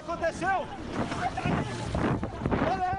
aconteceu? Pera aí.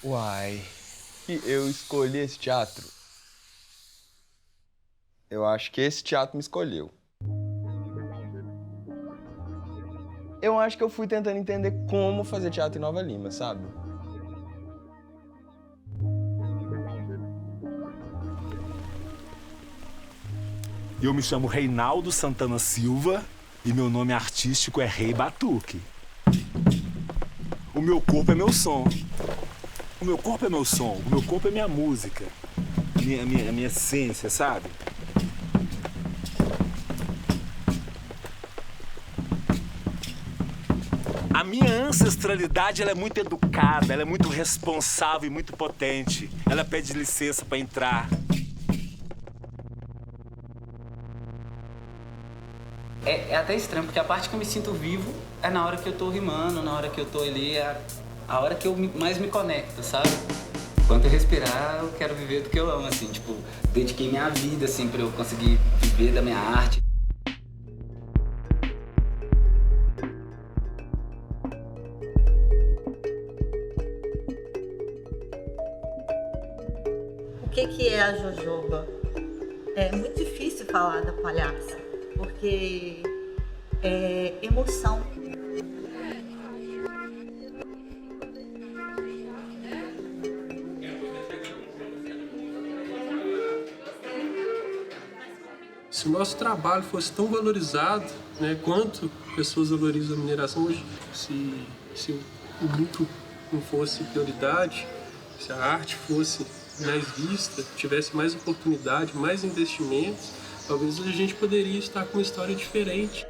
Uai, e eu escolhi esse teatro? Eu acho que esse teatro me escolheu. Eu acho que eu fui tentando entender como fazer teatro em Nova Lima, sabe? Eu me chamo Reinaldo Santana Silva e meu nome artístico é Rei Batuque. O meu corpo é meu som. O meu corpo é meu som. O meu corpo é minha música. Minha essência, sabe? A minha ancestralidade, ela é muito educada, ela é muito responsável e muito potente. Ela pede licença para entrar. É até estranho, porque a parte que eu me sinto vivo é na hora que eu tô rimando, na hora que eu tô ali, é a hora que eu mais me conecto, sabe? Enquanto eu respirar, eu quero viver do que eu amo, assim, tipo, dediquei minha vida, assim, pra eu conseguir viver da minha arte. O que é a jojoba? É muito difícil falar da palhaça, porque é emoção. Se o nosso trabalho fosse tão valorizado, né, quanto pessoas valorizam a mineração hoje, se o lucro não fosse prioridade, se a arte fosse mais vista, tivesse mais oportunidade, mais investimentos, talvez a gente poderia estar com uma história diferente.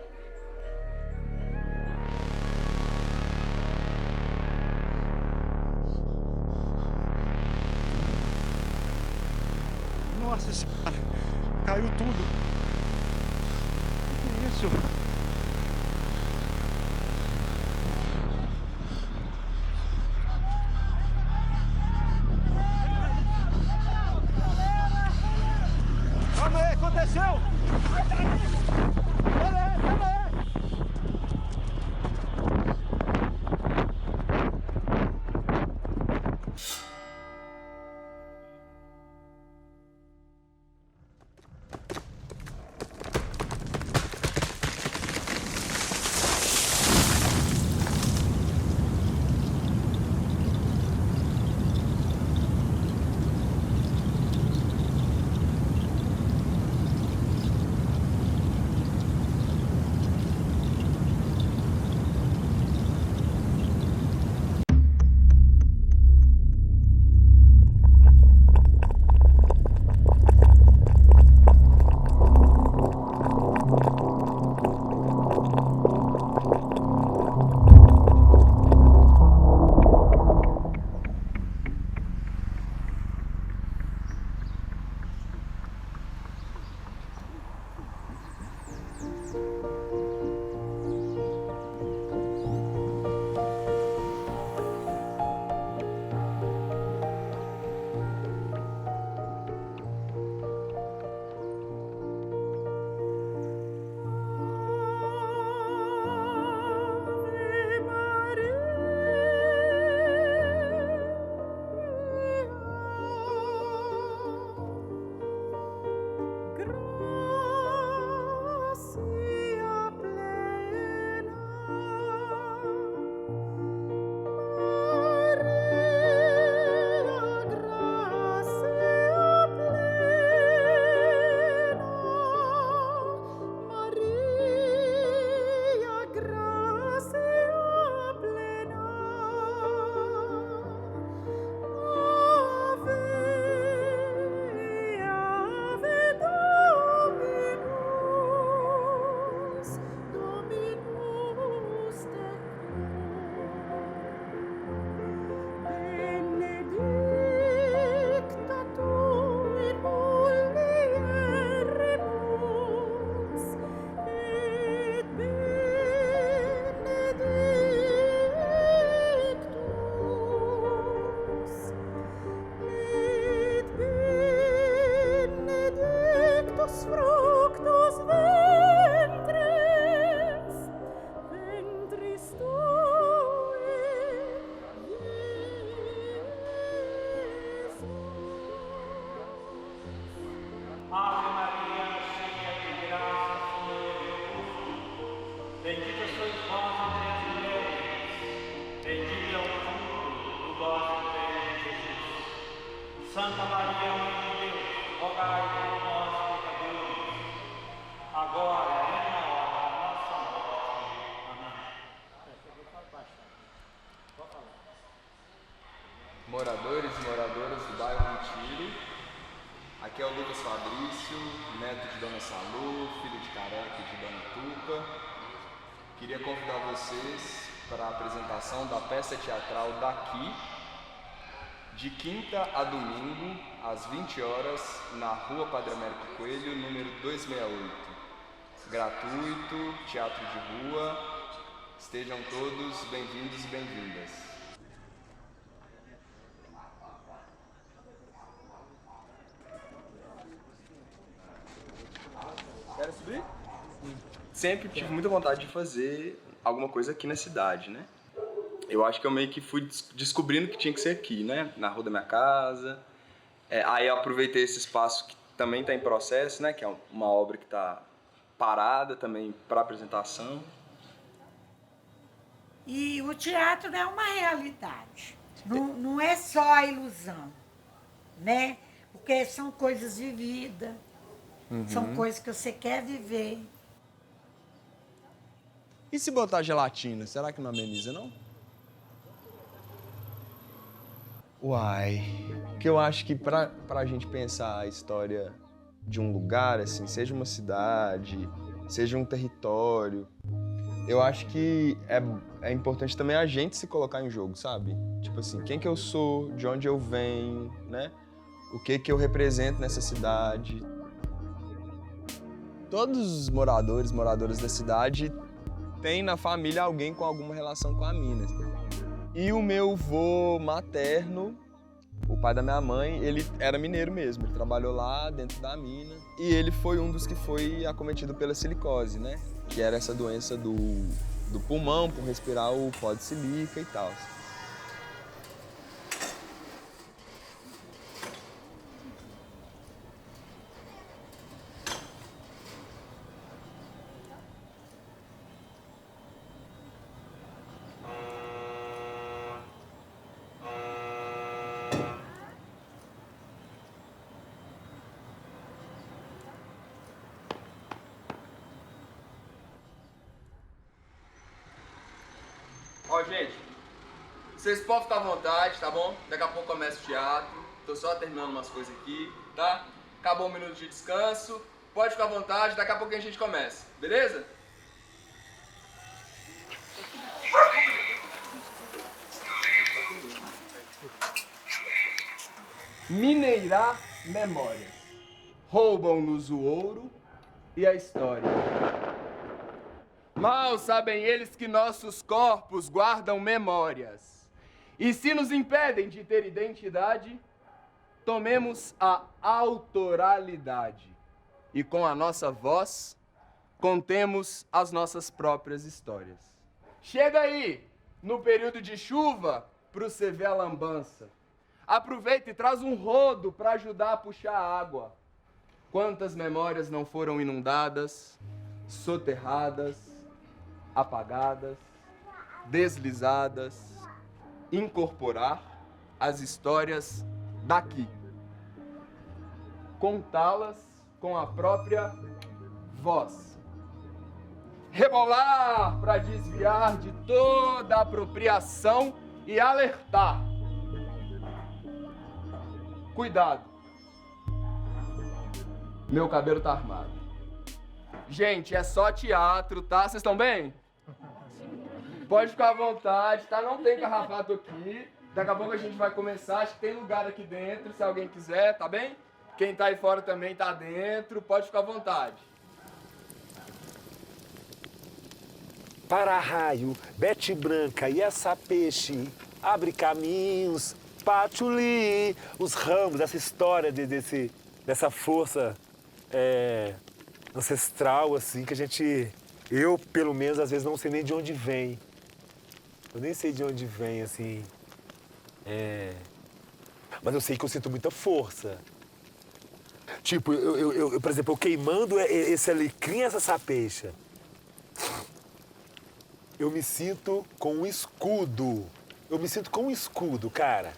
Nossa senhora, caiu tudo. O que é isso? Calma aí, aconteceu? Pera aí. Santa Maria, Mãe de Deus, rogai por nós, pecadores, agora e na hora da nossa morte. Amém. Moradores e moradoras do bairro Retiro, aqui é o Lucas Fabrício, neto de Dona Salu, filho de Careca e de Dona Tuca. Queria convidar vocês para a apresentação da peça teatral Daqui, de quinta a domingo, às 20 horas, na Rua Padre Américo Coelho, número 268. Gratuito, teatro de rua. Estejam todos bem-vindos e bem-vindas. Quer subir? Sempre tive muita vontade de fazer alguma coisa aqui na cidade, né? Eu acho que eu meio que fui descobrindo que tinha que ser aqui, né? Na rua da minha casa. Aí eu aproveitei esse espaço que também está em processo, né? Que é uma obra que está parada também para apresentação. E o teatro é uma realidade. Não é só a ilusão, né? Porque são coisas vividas, são coisas que você quer viver. E se botar gelatina, será que não ameniza, não? Uai, que eu acho que pra gente pensar a história de um lugar, assim, seja uma cidade, seja um território, eu acho que é importante também a gente se colocar em jogo, sabe? Tipo assim, quem que eu sou, de onde eu venho, né? O que eu represento nessa cidade. Todos os moradoras da cidade têm na família alguém com alguma relação com a mina. E o meu avô materno, o pai da minha mãe, ele era mineiro mesmo. Ele trabalhou lá dentro da mina. E ele foi um dos que foi acometido pela silicose, né? Que era essa doença do pulmão, por respirar o pó de silica e tal. Ó, gente, vocês podem ficar à vontade, tá bom? Daqui a pouco começa o teatro. Tô só terminando umas coisas aqui, tá? Acabou um minuto de descanso. Pode ficar à vontade, daqui a pouco a gente começa, beleza? Mineirar memórias. Roubam-nos o ouro e a história. Mal sabem eles que nossos corpos guardam memórias. E se nos impedem de ter identidade, tomemos a autoralidade. E com a nossa voz, contemos as nossas próprias histórias. Chega aí, no período de chuva, pro você ver a lambança. Aproveita e traz um rodo para ajudar a puxar a água. Quantas memórias não foram inundadas, soterradas, apagadas, deslizadas, incorporar as histórias daqui. Contá-las com a própria voz. Rebolar para desviar de toda apropriação e alertar. Cuidado. Meu cabelo tá armado. Gente, é só teatro, tá? Vocês estão bem? Pode ficar à vontade, tá? Não tem carrapato aqui. Daqui a pouco a gente vai começar. Acho que tem lugar aqui dentro, se alguém quiser, tá bem? Quem tá aí fora também tá dentro. Pode ficar à vontade. Para-raio, Bete Branca e essa peixe abre caminhos, patchouli, os ramos, essa história dessa força ancestral, assim, que a gente... Eu, pelo menos, às vezes não sei nem de onde vem. Eu nem sei de onde vem, assim. Mas eu sei que eu sinto muita força. Tipo, eu por exemplo, eu queimando esse alecrim, essa sapeixa. Eu me sinto com um escudo. Eu me sinto com um escudo, cara.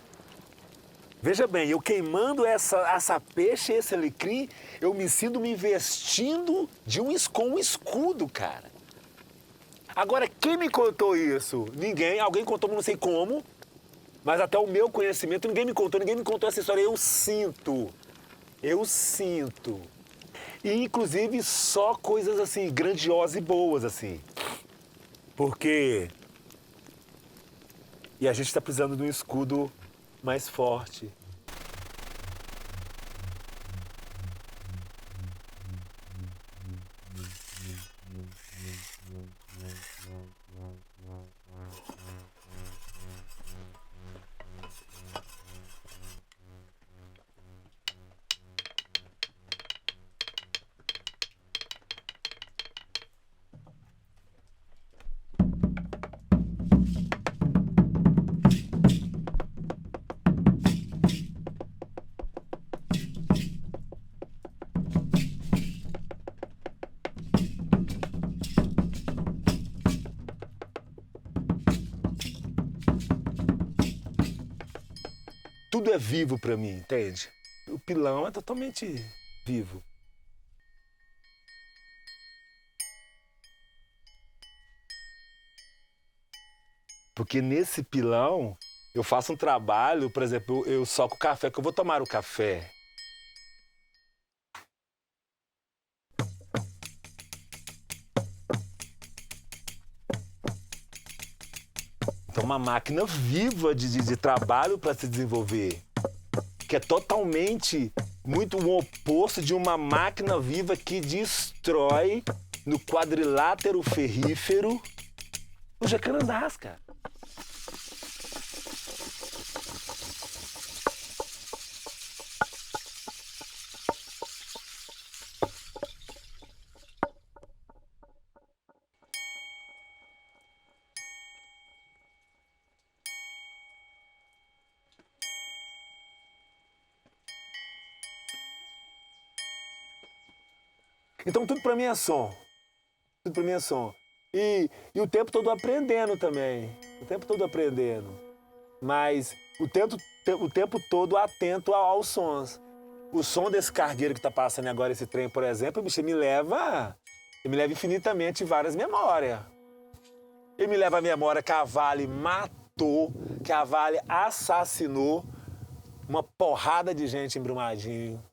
Veja bem, eu queimando essa peixe, esse alecrim, eu me sinto me vestindo com um escudo, cara. Agora, quem me contou isso? Ninguém. Alguém contou, mas não sei como. Mas até o meu conhecimento, ninguém me contou essa história. Eu sinto. E, inclusive, só coisas, assim, grandiosas e boas, assim. Porque... E a gente tá precisando de um escudo mais forte. Tudo é vivo pra mim, entende? O pilão é totalmente vivo. Porque nesse pilão, eu faço um trabalho, por exemplo, eu soco o café, que eu vou tomar o café. Então, uma máquina viva de trabalho para se desenvolver, que é totalmente muito o oposto de uma máquina viva que destrói no quadrilátero ferrífero os jacarandás, cara. Então tudo pra mim é som. Tudo pra mim é som. E o tempo todo aprendendo também. O tempo todo aprendendo. Mas o tempo todo atento aos sons. O som desse cargueiro que tá passando agora, esse trem, por exemplo, bicho, me leva infinitamente várias memórias. Ele me leva a memória que a Vale matou, que a Vale assassinou uma porrada de gente em Brumadinho.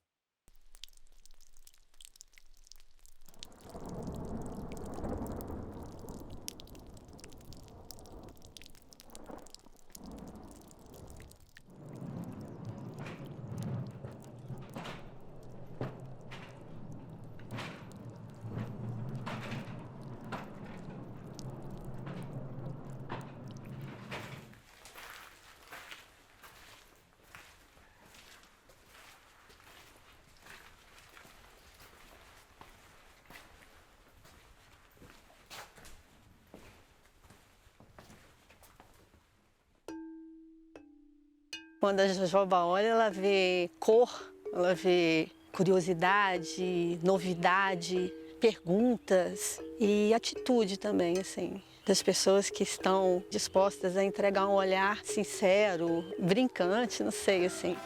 Quando a Jojoba olha, ela vê cor, ela vê curiosidade, novidade, perguntas e atitude também, assim, das pessoas que estão dispostas a entregar um olhar sincero, brincante, não sei, assim.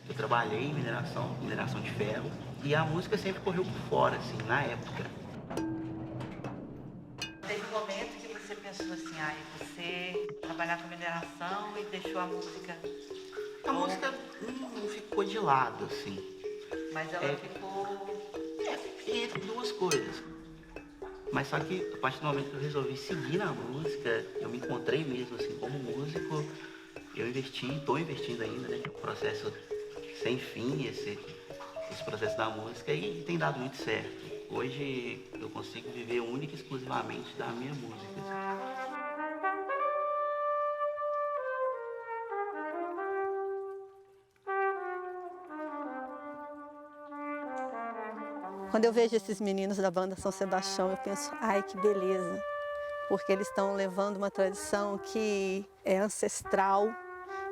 Eu trabalhei em mineração de ferro, e a música sempre correu por fora, assim, na época. Teve um momento que você pensou assim, você trabalhar com mineração e deixou a música... A música não ficou de lado, assim. Mas ela ficou... Entre duas coisas. Mas só que, a partir do momento que eu resolvi seguir na música, eu me encontrei mesmo, assim, como músico, eu investi, estou investindo ainda, né? É um processo sem fim, esse processo da música, e tem dado muito certo. Hoje eu consigo viver única e exclusivamente da minha música. Quando eu vejo esses meninos da banda São Sebastião, eu penso, ai, que beleza. Porque eles estão levando uma tradição que é ancestral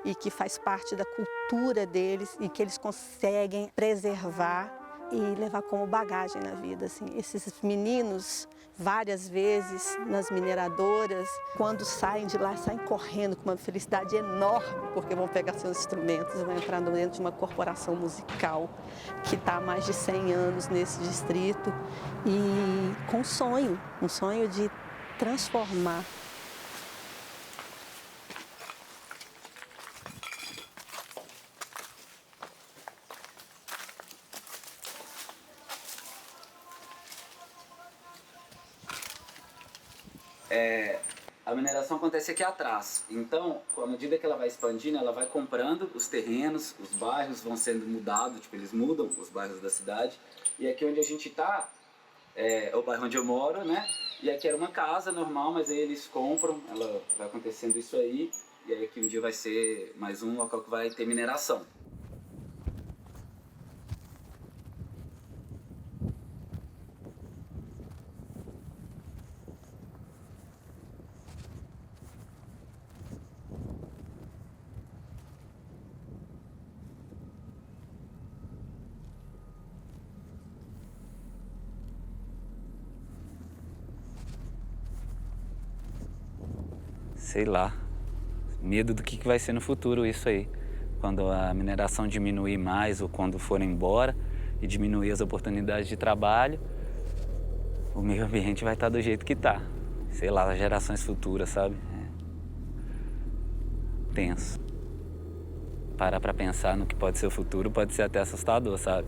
e que faz parte da cultura deles e que eles conseguem preservar e levar como bagagem na vida. Assim. Esses meninos, várias vezes, nas mineradoras, quando saem de lá, saem correndo com uma felicidade enorme, porque vão pegar seus instrumentos e vão entrar dentro de uma corporação musical que está há mais de 100 anos nesse distrito e com um sonho de transformar. A mineração acontece aqui atrás, então, à medida que ela vai expandindo, ela vai comprando os terrenos, os bairros vão sendo mudados, tipo, eles mudam os bairros da cidade, e aqui onde a gente tá, é o bairro onde eu moro, né, e aqui era uma casa normal, mas aí eles compram, ela vai acontecendo isso aí, e aí aqui um dia vai ser mais um local que vai ter mineração. Sei lá, medo do que vai ser no futuro isso aí. Quando a mineração diminuir mais ou quando for embora e diminuir as oportunidades de trabalho, o meio ambiente vai estar do jeito que está. Sei lá, as gerações futuras, sabe? Tenso. Parar pra pensar no que pode ser o futuro pode ser até assustador, sabe?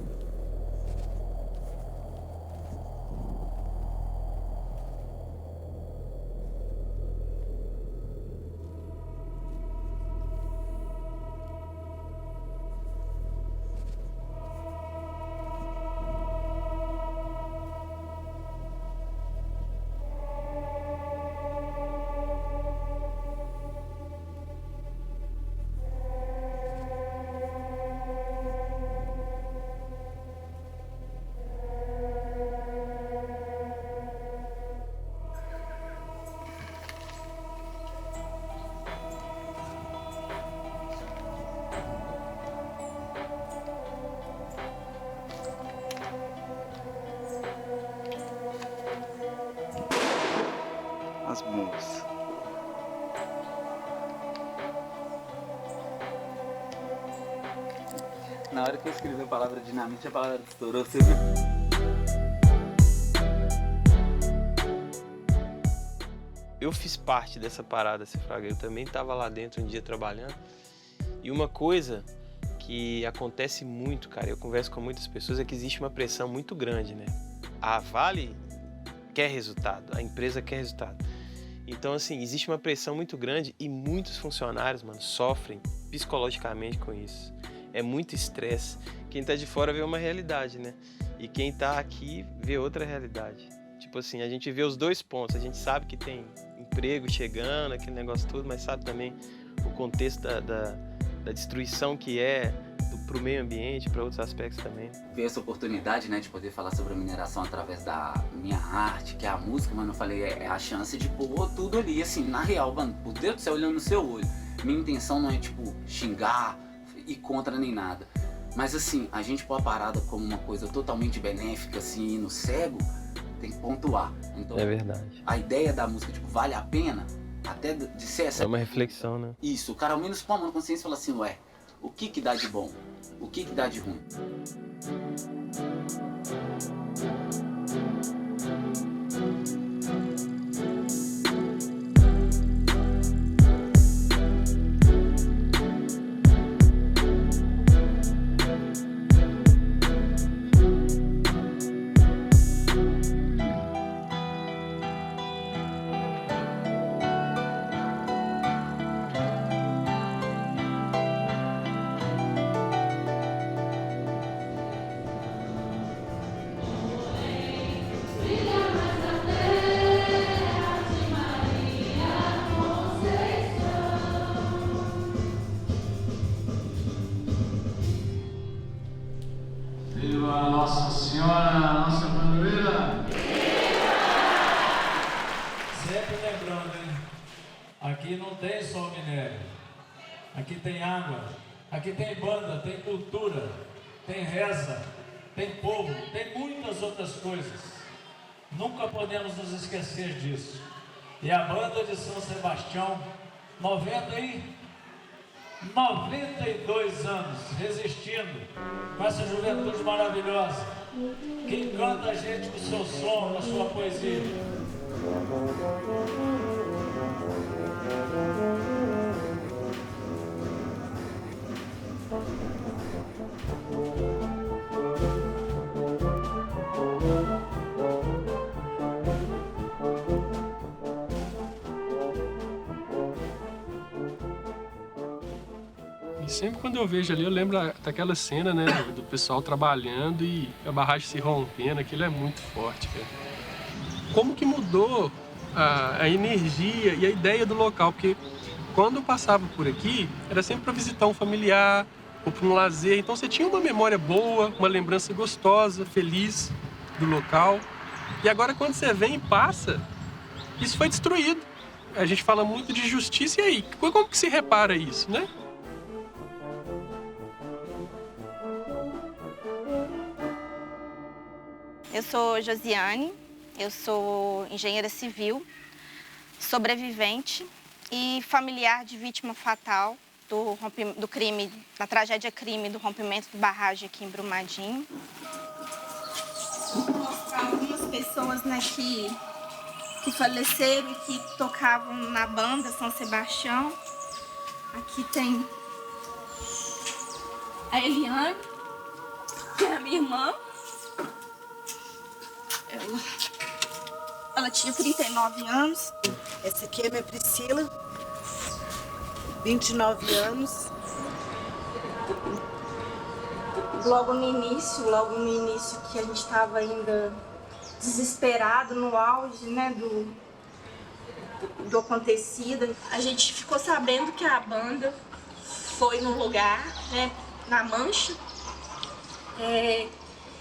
As mãos. Na hora que eu escrevi a palavra dinamite, a palavra estourou, você viu? Eu fiz parte dessa parada, Fraga. Eu também estava lá dentro um dia trabalhando. E uma coisa que acontece muito, cara, eu converso com muitas pessoas, é que existe uma pressão muito grande, né? A Vale quer resultado, a empresa quer resultado. Então, assim, existe uma pressão muito grande e muitos funcionários, mano, sofrem psicologicamente com isso. É muito estresse. Quem tá de fora vê uma realidade, né? E quem tá aqui vê outra realidade. Tipo assim, a gente vê os dois pontos. A gente sabe que tem emprego chegando, aquele negócio todo, mas sabe também o contexto da destruição que é pro meio ambiente, para outros aspectos também. Ver essa oportunidade, né, de poder falar sobre a mineração através da minha arte, que é a música, mano, eu falei, é a chance de pôr tudo ali, assim, na real, mano, por Deus do céu, olhando no seu olho. Minha intenção não é, tipo, xingar, ir contra nem nada. Mas, assim, a gente pôr a parada como uma coisa totalmente benéfica, assim, no cego, tem que pontuar. Então, é verdade. A ideia da música, tipo, vale a pena? Até de ser essa... É uma reflexão, né? Isso, o cara ao menos põe a mão na consciência e fala assim, ué, o que dá de bom? O que dá de ruim? Nossa Senhora, nossa padroeira. Sempre lembrando, hein? Aqui não tem só minério. Aqui tem água. Aqui tem banda, tem cultura, tem reza, tem povo, tem muitas outras coisas. Nunca podemos nos esquecer disso. E a banda de São Sebastião, 92 anos, resistindo com essa juventude maravilhosa, que encanta a gente com o seu som, com a sua poesia. E sempre quando eu vejo ali, eu lembro daquela cena, né, do pessoal trabalhando e a barragem se rompendo, aquilo é muito forte, cara. Como que mudou a energia e a ideia do local? Porque quando eu passava por aqui, era sempre para visitar um familiar ou para um lazer, então você tinha uma memória boa, uma lembrança gostosa, feliz do local. E agora quando você vem e passa, isso foi destruído. A gente fala muito de justiça, e aí? Como que se repara isso, né? Eu sou Josiane, eu sou engenheira civil, sobrevivente e familiar de vítima fatal do crime, da tragédia crime do rompimento de barragem aqui em Brumadinho. Vou mostrar algumas pessoas, né, que faleceram e que tocavam na banda São Sebastião. Aqui tem a Eliane, que é a minha irmã. Ela tinha 39 anos. Essa aqui é minha Priscila, 29 anos. Logo no início que a gente estava ainda desesperado, no auge, né, do acontecido, a gente ficou sabendo que a banda foi num lugar, né, na Mancha,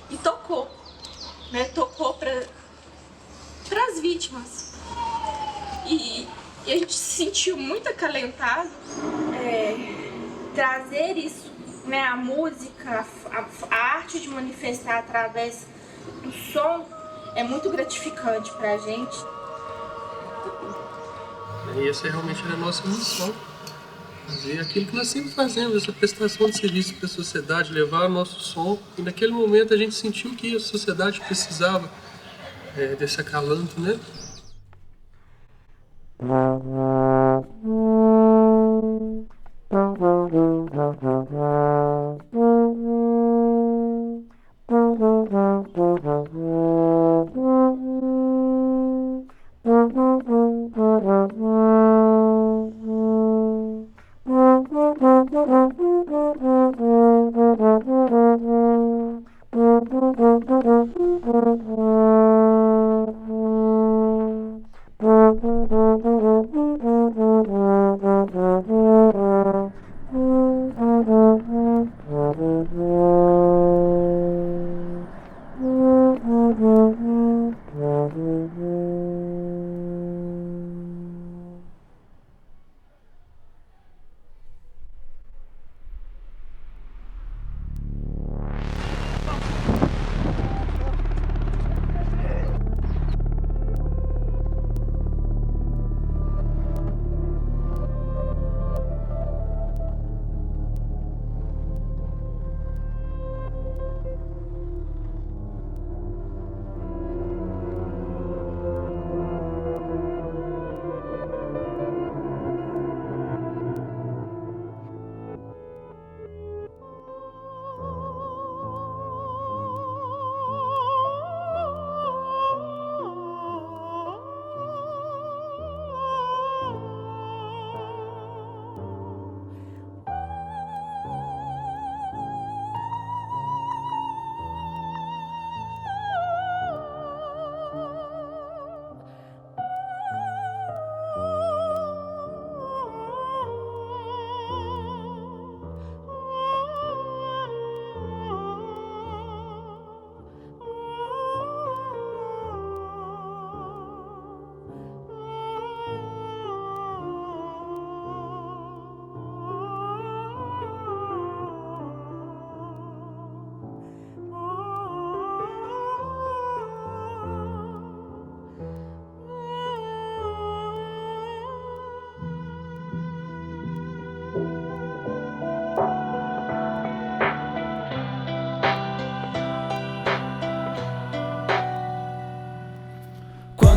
e tocou. Né, tocou para as vítimas e a gente se sentiu muito acalentado. Trazer isso, né, a música, a arte de manifestar através do som é muito gratificante para a gente. E essa realmente era a nossa missão, fazer aquilo que nós sempre fazemos, essa prestação de serviço para a sociedade, levar o nosso som. E naquele momento a gente sentiu que a sociedade precisava desse acalanto, né?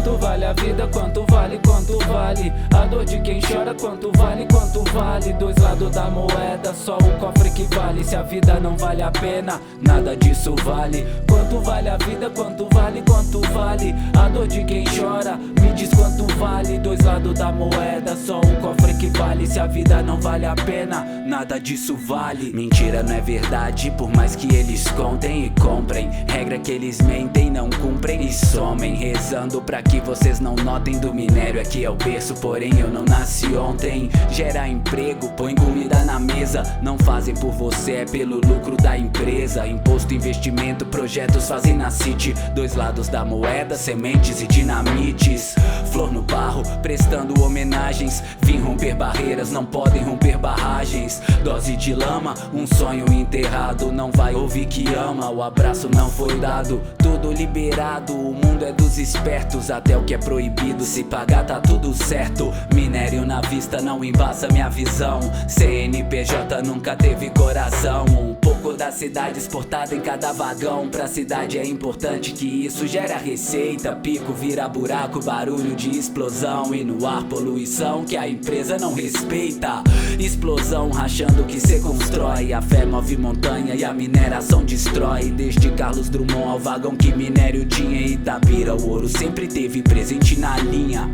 Quanto vale a vida, quanto vale, quanto vale a dor de quem chora, quanto vale, quanto vale. Dois lados da moeda, só o cofre que vale. Se a vida não vale a pena, nada disso vale. Quanto vale a vida, quanto vale, quanto vale a dor de quem chora, me diz quanto vale. Dois lados da moeda, só o cofre que vale. Se a vida não vale a pena, nada disso vale. Mentira não é verdade, por mais que eles contem e comprem. Regra que eles mentem, não cumprem e somem. Rezando pra que vocês não notem. Do minério aqui é o berço, porém eu não nasci ontem. Gera emprego, põe comida na mesa. Não fazem por você, é pelo lucro da empresa. Imposto, investimento, projetos fazem na City. Dois lados da moeda, sementes e dinamites. Flor no barro, prestando homenagens. Vim romper barreiras, não podem romper barragens. Dose de lama, um sonho enterrado. Não vai ouvir que ama, o abraço não foi dado. Tudo liberado, o mundo é dos espertos. Até o que é proibido, se pagar tá tudo certo. Minério na vista, não embaça minha visão. CNPJ nunca teve coração. Um pouco da cidade exportada em cada vagão. Pra cidade é importante que isso gera receita. Pico vira buraco, barulho de explosão. E no ar poluição que a empresa não respeita. Explosão rachando o que cê constrói. A fé move montanha e a mineração destrói. Desde Carlos Drummond ao vagão que minério tinha em Itabira. O ouro sempre teve presente na linha.